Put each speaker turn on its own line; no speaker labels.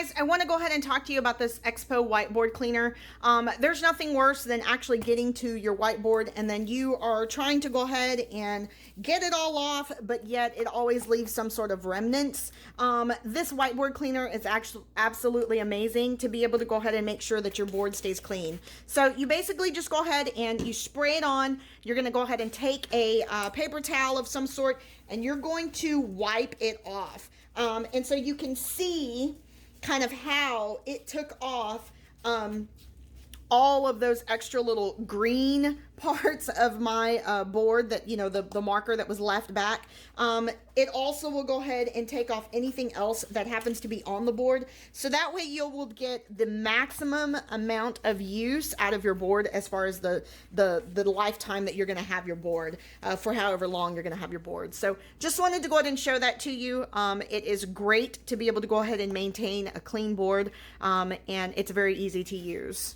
guys, I want to go ahead and talk to you about this Expo whiteboard cleaner. There's nothing worse than actually getting to your whiteboard and then you are trying to go ahead and get it all off, but yet it always leaves some sort of remnants. This whiteboard cleaner is actually absolutely amazing to be able to go ahead and make sure that your board stays clean. So you basically just go ahead and you spray it on. You're going to go ahead and take a paper towel of some sort and you're going to wipe it off. And so you can see kind of how it took off all of those extra little green parts of my board that, you know, the marker that was left back. It also will go ahead and take off anything else that happens to be on the board. So that way you will get the maximum amount of use out of your board as far as the lifetime that you're going to have your board, for however long you're going to have your board. So just wanted to go ahead and show that to you. It is great to be able to go ahead and maintain a clean board, and it's very easy to use.